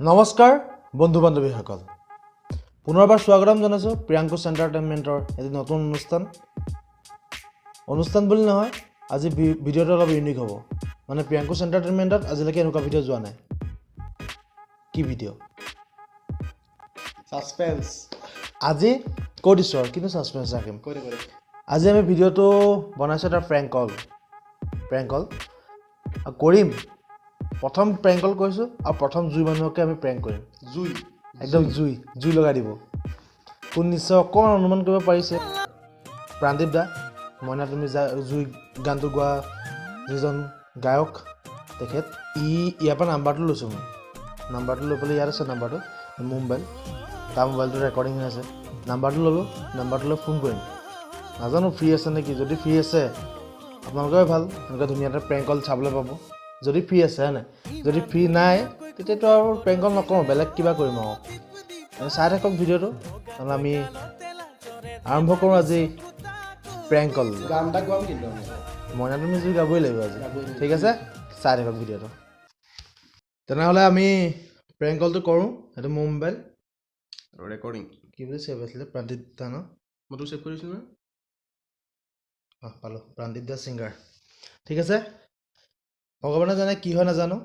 নমস্কাৰ বন্ধু বান্ধৱীসকল পুনৰবাৰ স্বাগতম জনাইছোঁ প্ৰিয়াংকুছ এণ্টাৰটেইনমেণ্টৰ এটি নতুন অনুষ্ঠান বুলি নহয় আজি ভিডিঅ'টো অলপ ইউনিক হ'ব মানে প্ৰিয়াংকুছ এণ্টাৰটেইনমেণ্টত আজিলৈকে এনেকুৱা ভিডিঅ' যোৱা নাই কি ভিডিঅ' সাসপেন্স আজি কৈ দিছোঁ আৰু কিন্তু ছাছপেন্স ৰাখিম আজি আমি ভিডিঅ'টো বনাইছোঁ এটা প্ৰেংক কল কৰিম প্ৰথম প্ৰেংক কল কৰিছোঁ আৰু প্ৰথম জুই মানুহকে আমি প্ৰেংক কৰিম একদম জুই লগাই দিব কোন নিশ্চয় অকণমান অনুমান কৰিব পাৰিছে প্ৰাণদীপ দা মইনা তুমি জুই গানটো গোৱা যিজন গায়ক তেখেত ইয়াৰ পৰা নাম্বাৰটো লৈছোঁ মই নাম্বাৰটো লৈ পেলাই ইয়াত আছে নাম্বাৰটো মোৰ মোবাইল তাৰ মোবাইলটো ৰেকৰ্ডিং হৈ আছে নাম্বাৰটো ল'লোঁ নাম্বাৰটো লৈ ফোন কৰিম নাজানো ফ্ৰী আছে নেকি যদি ফ্ৰী আছে আপোনালোকে ভাল এনেকুৱা ধুনীয়া এটা প্ৰেংক কল চাবলৈ পাব যদি ফ্ৰী আছে হয় নাই যদি ফ্ৰী নাই তেতিয়াতো আৰু প্ৰেংক কল নকৰোঁ বেলেগ কিবা কৰিম আৰু চাই থাকক ভিডিঅ'টো নহ'লে আমি আৰম্ভ কৰোঁ আজি প্ৰেংক কল গান এটা গোৱাম কিন্তু মইনা তুমি জুই গাবই লাগিব আজি ঠিক আছে চাই থাকক ভিডিঅ'টো তেনেহ'লে আমি প্ৰেংক কলটো কৰোঁ সেইটো মোৰ মোবাইল ৰেকৰ্ডিং কি বুলি ছেভ আছিলে প্ৰাণদীপ দা ন মই তোক ছেভ কৰিছিলোঁ ন পালোঁ প্ৰাণদীপ দা ছিংগাৰ ঠিক আছে ভগৱানে জানে কি হয় নাজানো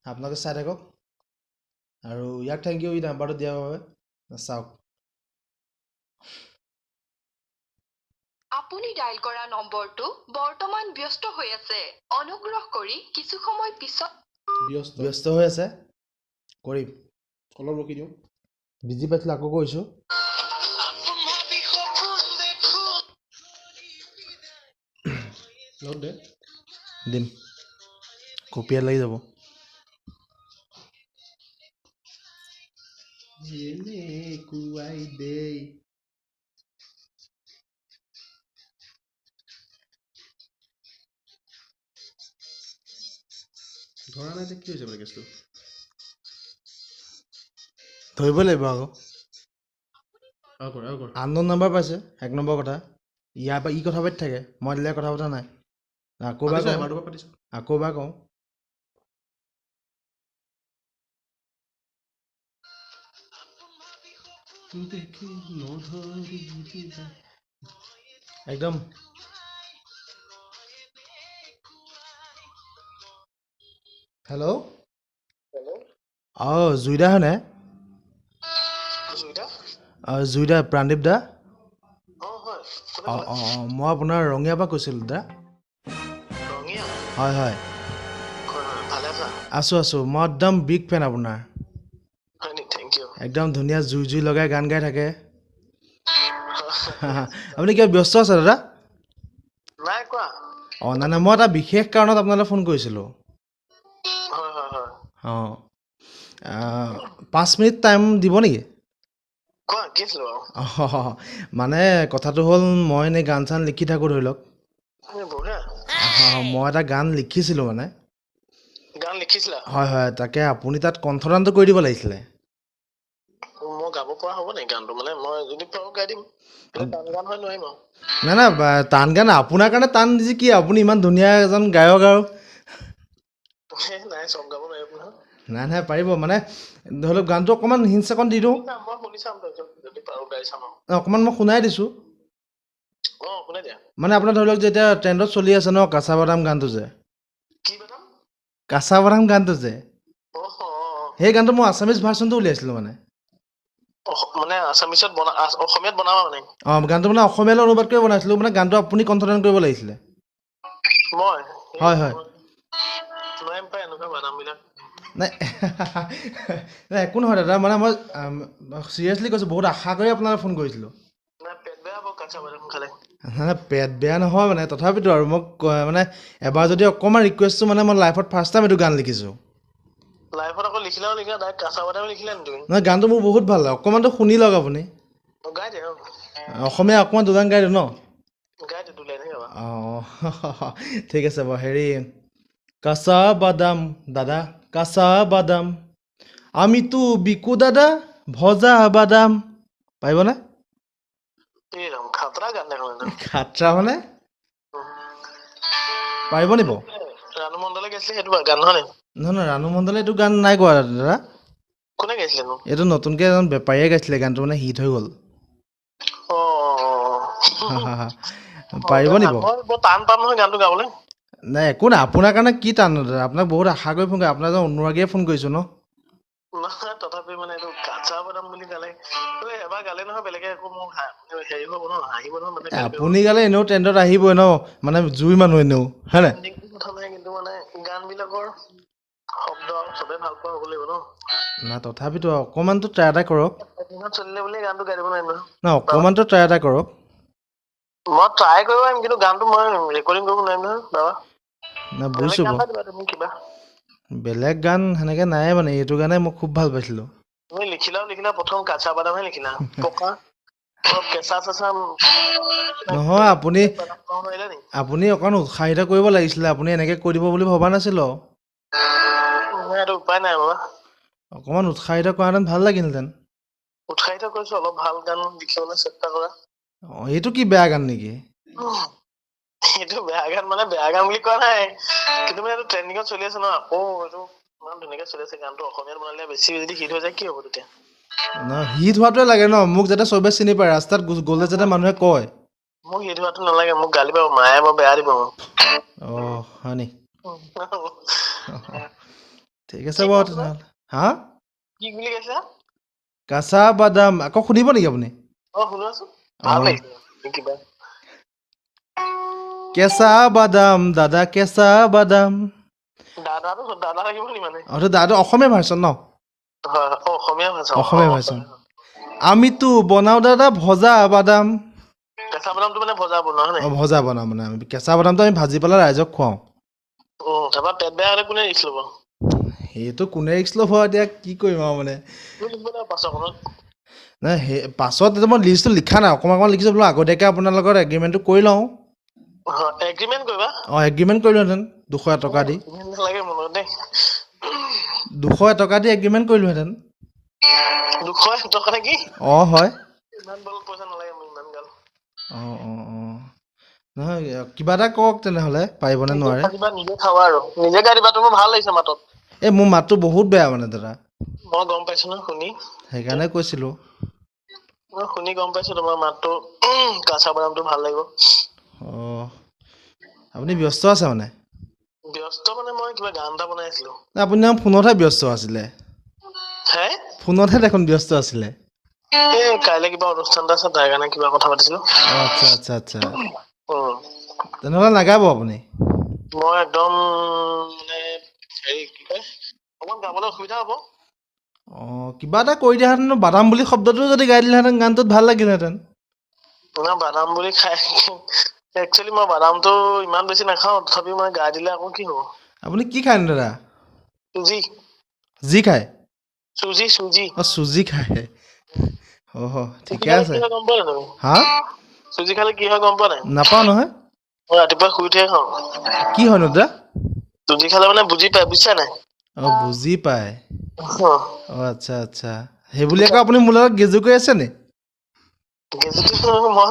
আপোনালোকে চাই থাকক আৰু ইয়াক থেংক ইউ ই নাম্বাৰটো দিয়াৰ বাবে চাওক আপুনি ডায়াল কৰা নম্বৰটো বৰ্তমান ব্যস্ত হৈ আছে অনুগ্ৰহ কৰি কিছু সময় পিছত ব্যস্ত হৈ আছে কৰিম অলপ ৰখি দিওঁ বিজি পাইছিলোঁ আকৌ কৈছোঁ লগ দে দিম কপিয়াত লাগি যাব কুৱাই দেই ধৰা নাই যে কি হৈছে মানে কেছটো ধৰিব লাগিব আকৌ আৰু কৰ আননোন নাম্বাৰ পাইছে এক নম্বৰ কথা ইয়াৰ পৰা ই কথা পাতি থাকে মই দিলে কথা পতা নাই আকৌ এবাৰ কওঁ এবাৰটো পাতিছোঁ আকৌ এবাৰ কওঁ একদম হেল্ল' অঁ জুইদা হয়নে জুইদা প্ৰাণদীপ দা অঁ মই আপোনাৰ ৰঙিয়াৰ পৰা কৈছিলোঁ দা হয় হয় আছোঁ মই একদম বিগ ফেন আপোনাৰ একদম ধুনীয়া জুই লগাই গান গাই থাকে আপুনি কিবা ব্যস্ত আছে দাদা অঁ নাই মই এটা বিশেষ কাৰণত আপোনালৈ ফোন কৰিছিলোঁ অঁ 5 মিনিট টাইম দিব নেকি মানে কথাটো হ'ল মই এনেই গান চান লিখি থাকোঁ ধৰি লওক মই এটা গান লিখিছিলোঁ মানে হয় তাকে আপুনি তাত কণ্ঠদানটো কৰি দিব লাগিছিলে নাই টান গান আপোনাৰ কাৰণে টান দিছে কি আপুনি ইমান ধুনীয়া এজন গায়ক আৰু নাই পাৰিব মানে ধৰি লওক গানটো অকণমান হিণ্টছ অকণ দি দিওঁ অকণমান মই শুনাই দিছোঁ মানে আপোনাৰ ধৰি লওক যেতিয়া ট্ৰেণ্ডত চলি আছে ন কাঁচা বাদাম গানটো যে সেই গানটো মই আছামিজ ভাৰ্চনটো উলিয়াইছিলোঁ মানে অঁ গানটো মানে অসমীয়ালৈ অনুবাদ কৰি বনাইছিলোঁ মানে গানটো আপুনি কণ্ঠদান কৰিব লাগিছিলে হয় নাই একো নহয় দাদা মানে মই চিৰিয়াছলি কৈছোঁ বহুত আশা কৰি আপোনালৈ ফোন কৰিছিলোঁ নাই পেট বেয়া নহয় মানে তথাপিতো আৰু মোক মানে এবাৰ যদি অকণমান ৰিকুৱেষ্টটো মানে মই লাইফত ফাৰ্ষ্ট টাইম এইটো গান লিখিছোঁ নহয় গানটো মোৰ বহুত ভাল লাগে অকণমানতো শুনি লওক আপুনি অসমীয়া অকণমান দুজান গাই দিওঁ ন অঁ ঠিক আছে বাৰু হেৰি কাঁচা বাদাম দাদা কাঁচা বাদাম আমিতো বিকু দাদা ভজা বাদাম পাৰিবনে খাতৰা মানে পাৰিব নি বাৰু নহয় ৰাণু মণ্ডলে এইটো গান নাই গোৱা দাদা কোনে গাইছিলেনো? এইটো নতুনকৈ এজন বেপাৰীয়ে গাইছিলে গানটো মানে হিট হৈ গ'ল হা হা হা পাৰিব নিব মই বৰ টান পাম নহয় গানটো গাবলৈ। নাই একো নাই আপোনাৰ কাৰণে কি টান দাদা আপোনাক বহুত আশা কৰি ফোন কৰি আপোনাৰ এজন অনুৰাগীয়ে ফোন কৰিছোঁ ন নহয় তথাপি মানে এইটো কাঁচা বাদাম বুলি গালে এবাৰ গালে নহয় বেলেগে একো মোক হেৰি হ'ব ন হাঁহিব নহয় মানে আপুনি গালে এনেও ট্ৰেণ্ডত আহিবই ন মানে জুই মানুহ এনেও হয় নাই কথা নাই কিন্তু মানে গান বিলাকৰ শব্দ চবে ভাল পোৱা হ'ব লাগিব ন না তথাপিতো অকণমানতো ট্ৰাই এটা কৰক দিনত চলিলে বুলি গানটো গাই দিব নোৱাৰিম নহয় না অকণমানতো ট্ৰাই এটা কৰক মই ট্ৰাই কৰিব পাৰিম কিন্তু গানটো মই ৰেকৰ্ডিং কৰিব নোৱাৰিম নহয় বাবা না বেলেগ বুজিছোঁ গান বাৰু এটা দিবা তুমি কিবা বেলেগ গান সেনেকৈ নাই মানে এইটো গানে মই খুব ভাল পাইছিলোঁ তুমি লিখিলা প্ৰথম কাঁচা বাদামহে লিখিলা পকা অলপ কেঁচা চেঁচা নহয় আপুনি নোৱাৰিলা নি আপুনি অকণ উৎসাহিত কৰিব লাগিছিলে আপুনি এনেকৈ কৈ দিব বুলি ভবা নাছিলোঁ এইটো উপায় নাই বাবা অকণমান উৎসাহিত কৰাহেঁতেন ভাল লাগিলহেঁতেন উৎসাহিত কৰিছো অলপ ভাল গান লিখিবলৈ চেষ্টা কৰা অঁ এইটো কি বেয়া গান নেকি এইটো বেয়া গান মানে বেয়া গান বুলি কোৱা নাই কিন্তু মানে এইটো ট্ৰেণ্ডিঙত চলি আছে ন আকৌ এইটো ইমান ধুনীয়াকে চলি আছে গানটো অসমীয়াত বনালে বেছি যদি হিট হৈ যায় কি হ'ব তেতিয়া নহয় হিট হোৱাটোৱে লাগে ন মোক যাতে চবে চিনি পায় ৰাস্তাত গ'লে যাতে মানুহে কয় মোক হিট হোৱাটো নালাগে মোক গালি পাব মায়ে বৰ বেয়া দিব মোক অঁ হয় নি ঠিক আছে বাৰু তেনেহ'লে হা কি বুলি কৈছা কাঁচা বাদাম আকৌ শুনিব নেকি আপুনি শুনাচোন ভাল অঁ লাগিছে কিবা কেঁচা বাদাম দাদা কেঁচা বাদাম দাদা লাগিব নি মানে অঁ দাদা অসমীয়া ভাৰ্চন ন হয় অসমীয়া ভাষা অসমীয়া ভাৰ্চন আমিতো বনাওঁ দাদা ভজা বাদাম কেঁচা বাদামটো মানে ভজা বনোৱা হয় নাই অঁ ভজা বনাওঁ মানে আমি কেঁচা বাদামটো আমি ভাজি পেলাই ৰাইজক খুৱাওঁ তাৰপৰা পেট বেয়া হ'লে কোনে ৰিক্স ল'ব সেইটো কোনে ৰিক্স ল'ব এতিয়া কি কৰিম আৰু মানে পাছৰখনত নাই সেই পাছত মই লিষ্টটো লিখা নাই অকণমান লিখিছোঁ বোলো আগতীয়াকৈ আপোনাৰ লগত এগ্ৰিমেণ্টটো কৰি লওঁ এগ্ৰিমেণ্ট কৰিবা অঁ এগ্ৰিমেণ্ট কৰিলোহেঁতেন 200 টকা দি নালাগে মনত দেই 200 টকা দি এগ্ৰিমেণ্ট কৰিলোহেঁতেন 200 টকা নেকি অঁ হয় ইমান বল পইচা নালাগে মোক ইমান গাল অঁ অঁ অঁ নহয় কিবা এটা কওক তেনেহ'লে পাৰিবনে নোৱাৰে নিজে খাবা আৰু নিজে গাই দিবা তোমাৰ ভাল লাগিছে মাতত এই মোৰ মাতটো বহুত বেয়া মানে দাদা মই গম পাইছো ন শুনি সেইকাৰণে কৈছিলোঁ মই শুনি গম পাইছো তোমাৰ মাতটো কাঁচা বাদামটো ভাল লাগিব অঁ আপুনি ব্যস্ত আছে মানে ব্যস্ত মানে মই কিবা গান এটা বনাই আছিলো আপুনি দেখোন ফোনতহে ব্যস্ত আছিলে হে ফোনতহে দেখোন ব্যস্ত আছিলে এই কাইলৈ কিবা অনুষ্ঠান এটা আছে তাৰ কাৰণে কিবা কথা পাতিছিলো অঁ আচ্ছা আচ্ছা আচ্ছা তেনেহ'লে নাগাব আপুনি মই একদম মানে হেৰি কি কয় অকমান গাবলৈ অসুবিধা হ'ব অঁ কিবা এটা কৰি দিয়াহেঁতেন বাদাম বুলি শব্দটো যদি গাই দিলেহেঁতেন গানটোত ভাল লাগিলহেঁতেন বাদাম বুলি খাই একচুৱেলি মই বাদামটো ইমান বেছি নাখাওঁ তথাপিও মই গাই দিলে আকৌ কি হ'ব আপুনি কি খায়নো দাদা চুজি যি খায় চুজি অঁ চুজি খায় অঁ ঠিকে আছে কি হয় গম পোৱা নাই তুমি হা চুজি খালে কি হয় গম পোৱা নাই নাপাওঁ নহয় মই ৰাতিপুৱা শুই উঠিয়ে খাওঁ কি হয়নো দাদা চুজি খালে মানে বুজি পাই বুজিছা নাই অঁ বুজি পায় অঁ আচ্ছা আচ্ছা সেই বুলি আকৌ আপুনি মোৰ লগত গেজু কৰি আছে নি মই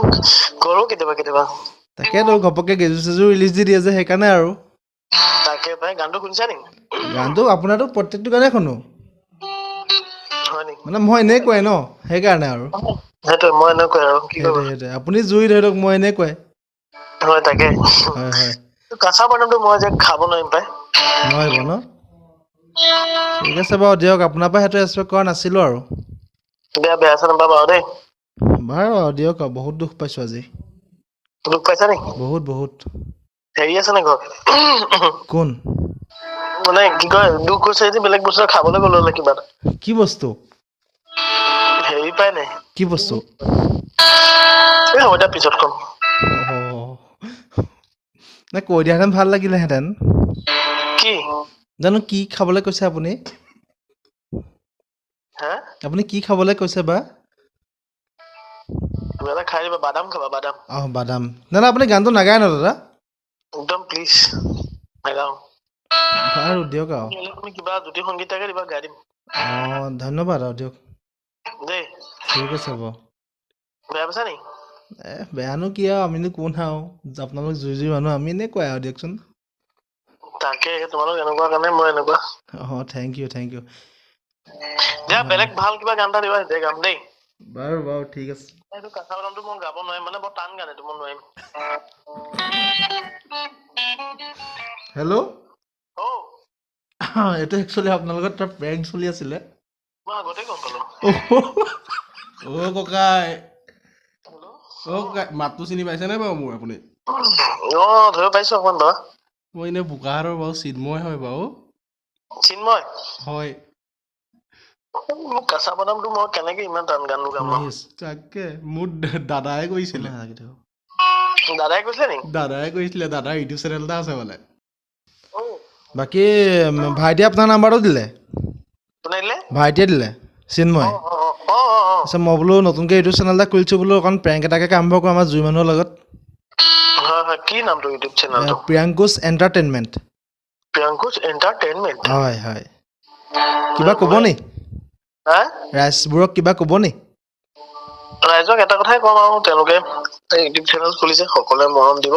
কৰো কেতিয়াবা তাকেতো ঘপককৈ গেজু চেজু ৰিলিজ দি দিয়ে যে সেইকাৰণে আৰু তাকে পাই গানটো শুনিছা নেকি গানটো আপোনাৰতো প্ৰত্যেকটো গানেই শুনো হয় নেকি মানে মই এনেকুৱাই ন সেইকাৰণে আৰু সেইটোৱে মই এনেকুৱাই আৰু কি কৰিবা সেইটোৱে আপুনি জুই ধৰি লওক মই এনেকুৱাই হয় তাকে হয় হয় কাঁচা বাদামটো মই যে খাব নোৱাৰিম পাই নোৱাৰিব ন ঠিক আছে বাৰু দিয়ক আপোনাৰ পৰা সেইটো এক্সপেক্ট কৰা নাছিলোঁ আৰু বেয়া চেয়া নাপাবা আৰু দেই বাৰু দিয়ক আৰু বহুত দুখ পাইছোঁ আজি দুখ পাইছা নেকি বহুত হেৰি আছে নে ঘৰত কোন মানে কি কয় দুখ গৈছে যদি বেলেগ বস্তু খাবলৈ গ'লো হ'লে কিবা এটা কি বস্তু হেৰি পাই নাই কি বস্তু এই হ'ব দিয়া পিছত কম নাই কৈ দিয়াহেঁতেন ভাল লাগিলেহেঁতেন কি জানো কি খাবলৈ কৈছে আপুনি হা আপুনি কি খাবলৈ কৈছে বা কিবা এটা খাই দিবা বাদাম খাবা বাদাম অঁ বাদাম দাদা আপুনি গানটো নাগায় ন দাদা একদম প্লিজ নাগাওঁ বাৰু দিয়ক আৰু তুমি কিবা জ্যোতি সংগীত এটাকে দিবা গাই দিম অঁ ধন্যবাদ আৰু দিয়ক দেই ঠিক আছে বাৰু বেয়া পাইছা নি বেয়ানো কি আৰু আমিনো কোন আৰু আপোনালোক জুই মানুহ আমি এনেকুৱাই আৰু দিয়কচোন তাকে তোমালোক এনেকুৱা কাৰণে মই এনেকুৱা অঁ থেংক ইউ দিয়া বেলেগ ভাল কিবা গান এটা দিবা এতিয়া গাম দেই বাৰু বাৰু ঠিক আছে এইটো কাঁচা বাদামটো মই গাব নোৱাৰিম মানে বৰ টান গান এইটো মই নোৱাৰিম হেল্ল' অ এইটো একচুৱেলি আপোনালোকৰ এটা প্ৰেংক চলি আছিলে মই আগতে গম পালো অ' ককাই অ' ককাই মাতটো চিনি পাইছেনে বাৰু মোৰ আপুনি অ ধৰিব পাৰিছো অকমান বাবা মই এনেই বোকাহাটৰ বাৰু চিন্ময় হয় বাৰু চিন্ময় হয় মোক কাঁচা বাদামটো মই কেনেকে ইমান টান গান গাম ন তাকে মোৰ দাদাই কৈছিলে দাদাই কৈছিলে নেকি দাদাৰ ইউটিউব চেনেল এটা আছে মানে বাকী ভাইটিয়ে আপোনাৰ নাম্বাৰটো দিলে কোনে দিলে ভাইটিয়ে দিলে চিন্ময় আচ্ছা মই বোলো নতুনকৈ ইউটিউব চেনেল এটা খুলিছোঁ বোলো অকণ প্ৰেংক এটাকে আৰম্ভ কৰোঁ আমাৰ জুই মানুহৰ লগত হয় হয় কি নামটো ইউটিউব চেনেলটো প্ৰিয়াংকুশ এণ্টাৰটেইনমেণ্ট প্ৰিয়াংকুশ এণ্টাৰটেইনমেণ্ট হয় হয় কিবা ক'ব নি হা ৰাইজবোৰক কিবা ক'ব নি ৰাইজক এটা কথাই কম আৰু তেওঁলোকে ইউটিউব চেনেল খুলিছে সকলোৱে মৰম দিব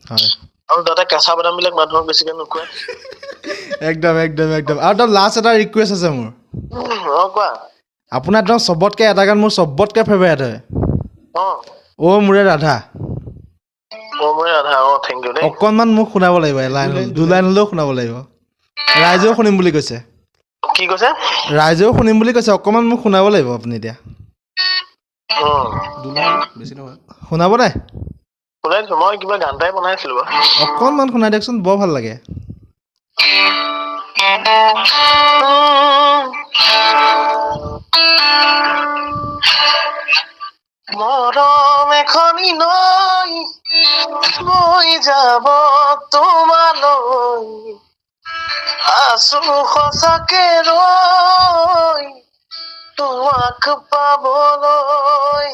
হয় আৰু তাতে কেঁচা বাদাম বিলাক মানুহক বেছিকে নোখোৱাই একদম একদম একদম আৰু একদম লাষ্ট এটা ৰিকুৱেষ্ট আছে মোৰ অ কোৱা আপোনাৰ একদম চবতকৈ এটা গান মোৰ চবতকৈ ফেভাৰেট হয় অ অ' মোৰে ৰাধা মই আধা অ থেংক ইউ দেই অকণমান মোক শুনাব লাগিব এলাইন দুলাইন হ'লেও শুনাব লাগিব ৰাইজেও শুনিম বুলি কৈছে কি কৈছে ৰাইজেও শুনিম বুলি কৈছে অকণমান মোক শুনাব লাগিব আপুনি এতিয়া অ দুলাই বেছি নহয় শুনাব নাই শুনাই দিছো মই কিবা গান এটাই বনাই আছিলো বাৰু অকণমান শুনাই দিয়কচোন বৰ ভাল লাগে মৰম এখনি নৈ মই যাব তোমালৈ আছো সঁচাকে ৰৈ তোমাক পাবলৈ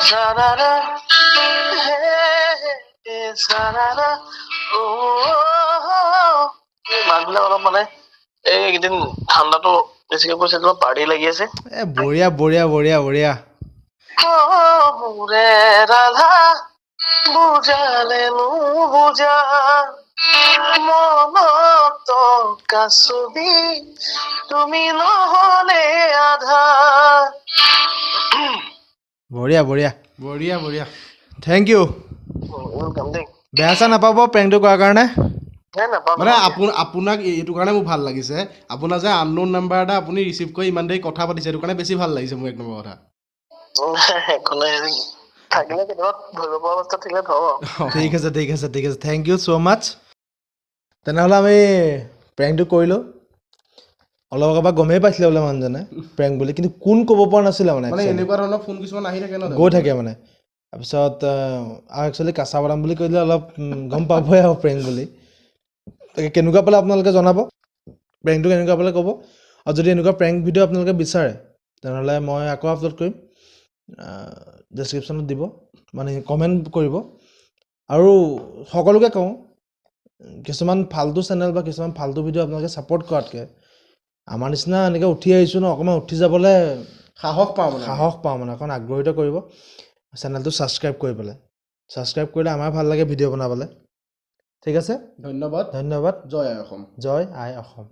চাৰাৰা হে চাৰাৰা মানুহবিলাক অলপ মানে এইকেইদিন ঠাণ্ডাটো বেছিকে পৰিছে পাৰ্টি লাগি আছে এ বঢ়িয়া বঢ়িয়া বঢ়িয়া বঢ়িয়া মোৰে ৰাধা বুজালে নুবুজা মনত কাছবি তুমি নহলে আধা বঢ়িয়া বঢ়িয়া বঢ়িয়া বঢ়িয়া থেংক ইউ ৱেলকাম দেই বেয়া চেয়া নাপাব প্ৰেংকটো কৰাৰ কাৰণে নাপাম মানে আপোনাক এইটো কাৰণে মোৰ ভাল লাগিছে আপোনাৰ যে আননোন নাম্বাৰ এটা আপুনি ৰিচিভ কৰি ইমান দেৰি কথা পাতিছে সেইটো কাৰণে বেছি ভাল লাগিছে মোৰ এক নম্বৰ কথা একো নাই থাকিলে কেতিয়াবা ধৰিব পৰা অৱস্থাত থাকিলে ধৰ ঠিক আছে ঠিক আছে ঠিক আছে থেংক ইউ ছ' মাছ তেনেহ'লে আমি প্ৰেংকটো কৰিলোঁ অলপ আগৰ পৰা গমেই পাইছিলে বোলে মানুহজনে প্ৰেংক বুলি কিন্তু কোন ক'ব পৰা নাছিলে মানে মানে actually। এনেকুৱা ধৰণৰ ফোন কিছুমান আহি থাকে ন গৈ থাকে মানে তাৰপিছত আৰু একচুৱেলি কাঁচা বাদাম বুলি কৰিলে অলপ গম পাবই আৰু প্ৰেংক বুলি তাকে কেনেকুৱা পালে আপোনালোকে জনাব প্ৰেংকটো কেনেকুৱা পালে ক'ব আৰু যদি এনেকুৱা প্ৰেংক ভিডিঅ' আপোনালোকে বিচাৰে তেনেহ'লে মই আকৌ আপলোড কৰিম ডেছক্ৰিপশ্যনত দিব মানে কমেণ্ট কৰিব আৰু সকলোকে কওঁ কিছুমান ফাল্টু চেনেল বা কিছুমান ফাল্টু ভিডিঅ' আপোনালোকে ছাপোৰ্ট কৰাতকৈ আমাৰ নিচিনা এনেকৈ উঠি আহিছোঁ ন অকণমান উঠি যাবলৈ সাহস পাওঁ মানে অকণ আগ্ৰহিত কৰিব চেনেলটো ছাবস্ক্ৰাইব কৰি পেলাই ছাবস্ক্ৰাইব কৰিলে আমাৰ ভাল লাগে ভিডিঅ' বনাবলৈ ঠিক আছে ধন্যবাদ ধন্যবাদ জয় আই অসম জয় আই অসম